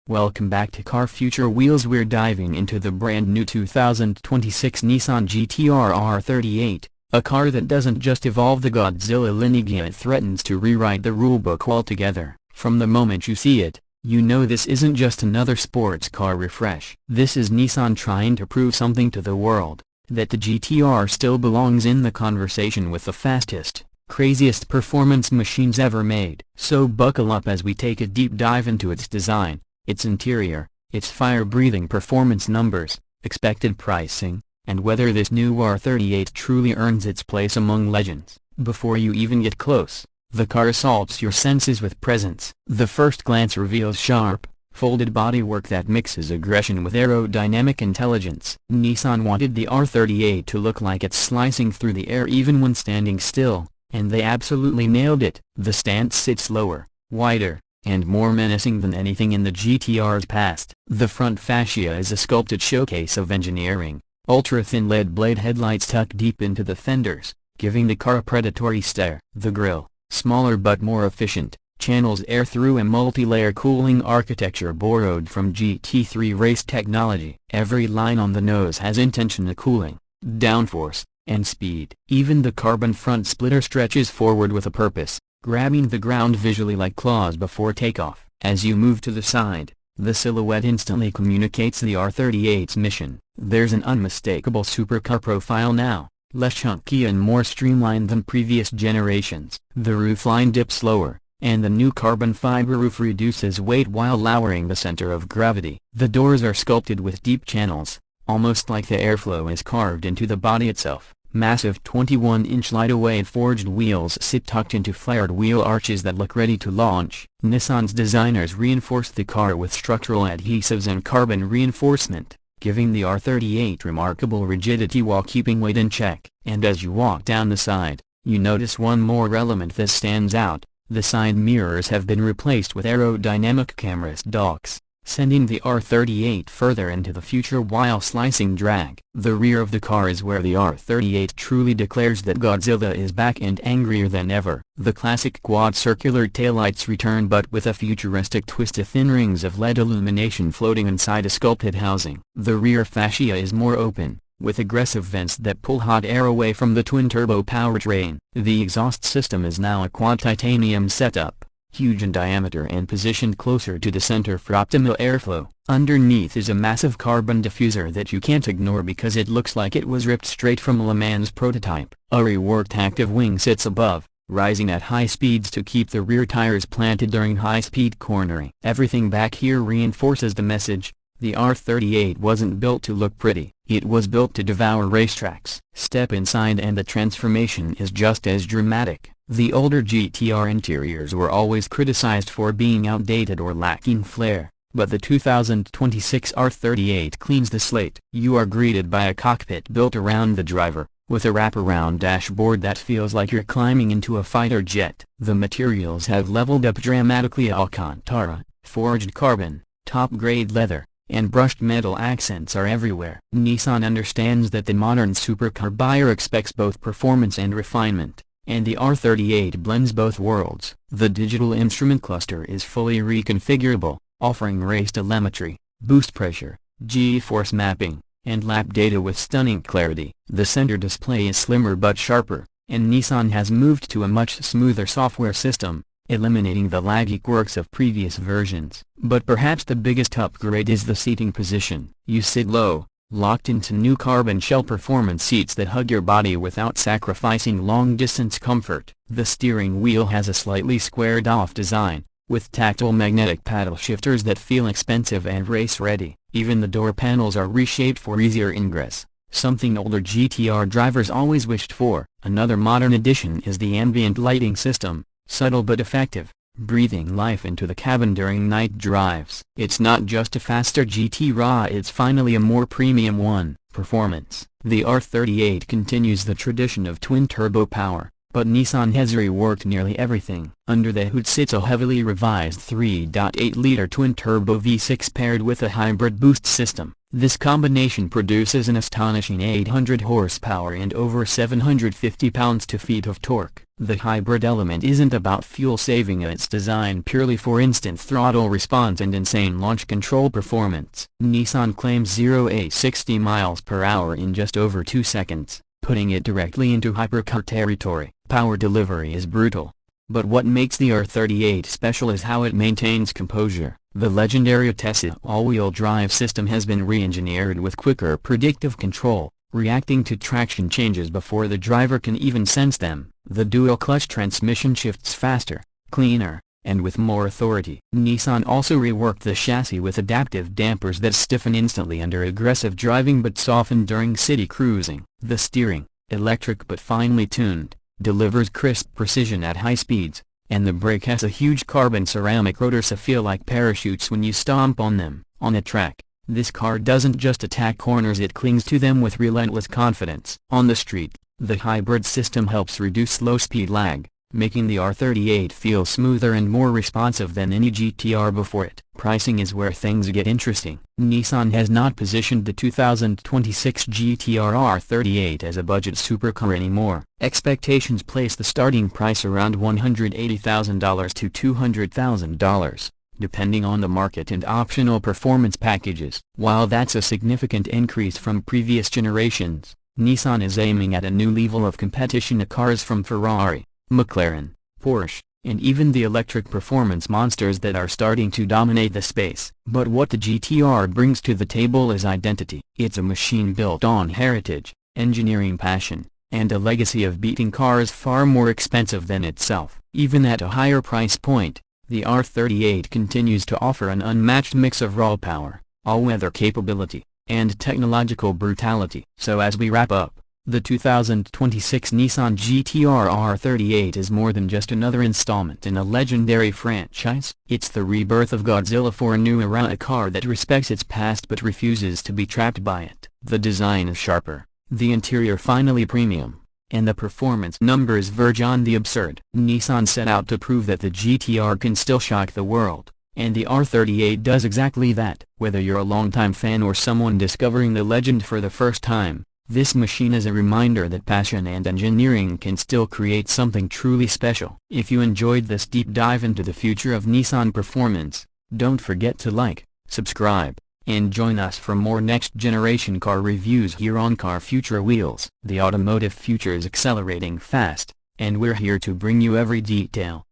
Welcome back to Car Future Wheels. We're diving into the brand new 2026 Nissan GT-R R38, a car that doesn't just evolve the Godzilla lineage, it threatens to rewrite the rulebook altogether. From the moment you see it, you know this isn't just another sports car refresh. This is Nissan trying to prove something to the world, that the GT-R still belongs in the conversation with the fastest, craziest performance machines ever made. So buckle up as we take a deep dive into its design, its interior, its fire-breathing performance numbers, expected pricing, and whether this new R38 truly earns its place among legends. Before you even get close, the car assaults your senses with presence. The first glance reveals sharp, folded bodywork that mixes aggression with aerodynamic intelligence. Nissan wanted the R38 to look like it's slicing through the air even when standing still, and they absolutely nailed it. The stance sits lower, wider, and more menacing than anything in the GT-R's past. The front fascia is a sculpted showcase of engineering, ultra-thin lead blade headlights tuck deep into the fenders, giving the car a predatory stare. The grille, smaller but more efficient, channels air through a multi-layer cooling architecture borrowed from GT3 race technology. Every line on the nose has intentional cooling, downforce, and speed. Even the carbon front splitter stretches forward with a purpose, grabbing the ground visually like claws before takeoff. As you move to the side, the silhouette instantly communicates the R38's mission. There's an unmistakable supercar profile now, less chunky and more streamlined than previous generations. The roofline dips lower, and the new carbon fiber roof reduces weight while lowering the center of gravity. The doors are sculpted with deep channels, almost like the airflow is carved into the body itself. Massive 21-inch lightweight forged wheels sit tucked into flared wheel arches that look ready to launch. Nissan's designers reinforced the car with structural adhesives and carbon reinforcement, giving the R38 remarkable rigidity while keeping weight in check. And as you walk down the side, you notice one more element that stands out. The side mirrors have been replaced with aerodynamic cameras docks, sending the R38 further into the future while slicing drag. The rear of the car is where the R38 truly declares that Godzilla is back and angrier than ever. The classic quad circular taillights return, but with a futuristic twist of thin rings of LED illumination floating inside a sculpted housing. The rear fascia is more open, with aggressive vents that pull hot air away from the twin-turbo powertrain. The exhaust system is now a quad titanium setup, huge in diameter and positioned closer to the center for optimal airflow. Underneath is a massive carbon diffuser that you can't ignore because it looks like it was ripped straight from Le Mans prototype. A reworked active wing sits above, rising at high speeds to keep the rear tires planted during high-speed cornering. Everything back here reinforces the message: the R38 wasn't built to look pretty, it was built to devour racetracks. Step inside and the transformation is just as dramatic. The older GT-R interiors were always criticized for being outdated or lacking flair, but the 2026 R38 cleans the slate. You are greeted by a cockpit built around the driver, with a wraparound dashboard that feels like you're climbing into a fighter jet. The materials have leveled up dramatically: Alcantara, forged carbon, top-grade leather, and brushed metal accents are everywhere. Nissan understands that the modern supercar buyer expects both performance and refinement, and the R38 blends both worlds. The digital instrument cluster is fully reconfigurable, offering race telemetry, boost pressure, G-force mapping, and lap data with stunning clarity. The center display is slimmer but sharper, and Nissan has moved to a much smoother software system, eliminating the laggy quirks of previous versions. But perhaps the biggest upgrade is the seating position. You sit low, locked into new carbon shell performance seats that hug your body without sacrificing long-distance comfort. The steering wheel has a slightly squared-off design, with tactile magnetic paddle shifters that feel expensive and race-ready. Even the door panels are reshaped for easier ingress, something older GT-R drivers always wished for. Another modern addition is the ambient lighting system, subtle but effective, breathing life into the cabin during night drives. It's not just a faster GT-R, it's finally a more premium one. Performance. The R38 continues the tradition of twin-turbo power, but Nissan has reworked nearly everything. Under the hood sits a heavily revised 3.8-liter twin-turbo V6 paired with a hybrid boost system. This combination produces an astonishing 800 horsepower and over 750 pounds-feet of torque. The hybrid element isn't about fuel saving, it's designed purely for instant throttle response and insane launch control performance. Nissan claims 0-60 miles per hour in just over 2 seconds, putting it directly into hypercar territory. Power delivery is brutal. But what makes the R38 special is how it maintains composure. The legendary Tesla all-wheel drive system has been re-engineered with quicker predictive control, reacting to traction changes before the driver can even sense them. The dual-clutch transmission shifts faster, cleaner, and with more authority. Nissan also reworked the chassis with adaptive dampers that stiffen instantly under aggressive driving but soften during city cruising. The steering, electric but finely tuned, delivers crisp precision at high speeds, and the brake has a huge carbon ceramic rotors that feel like parachutes when you stomp on them. On a track, this car doesn't just attack corners, it clings to them with relentless confidence. On the street, the hybrid system helps reduce low-speed lag, making the R38 feel smoother and more responsive than any GT-R before it. Pricing is where things get interesting. Nissan has not positioned the 2026 GT-R R38 as a budget supercar anymore. Expectations place the starting price around $180,000 to $200,000, depending on the market and optional performance packages. While that's a significant increase from previous generations, Nissan is aiming at a new level of competition to cars from Ferrari, McLaren, Porsche, and even the electric performance monsters that are starting to dominate the space. But what the GT-R brings to the table is identity. It's a machine built on heritage, engineering passion, and a legacy of beating cars far more expensive than itself. Even at a higher price point, the R38 continues to offer an unmatched mix of raw power, all-weather capability, and technological brutality. So as we wrap up, the 2026 Nissan GT-R R38 is more than just another installment in a legendary franchise. It's the rebirth of Godzilla for a new era, a car that respects its past but refuses to be trapped by it. The design is sharper, the interior finally premium, and the performance numbers verge on the absurd. Nissan set out to prove that the GT-R can still shock the world, and the R38 does exactly that. Whether you're a longtime fan or someone discovering the legend for the first time, this machine is a reminder that passion and engineering can still create something truly special. If you enjoyed this deep dive into the future of Nissan performance, don't forget to like, subscribe, and join us for more next-generation car reviews here on Car Future Wheels. The automotive future is accelerating fast, and we're here to bring you every detail.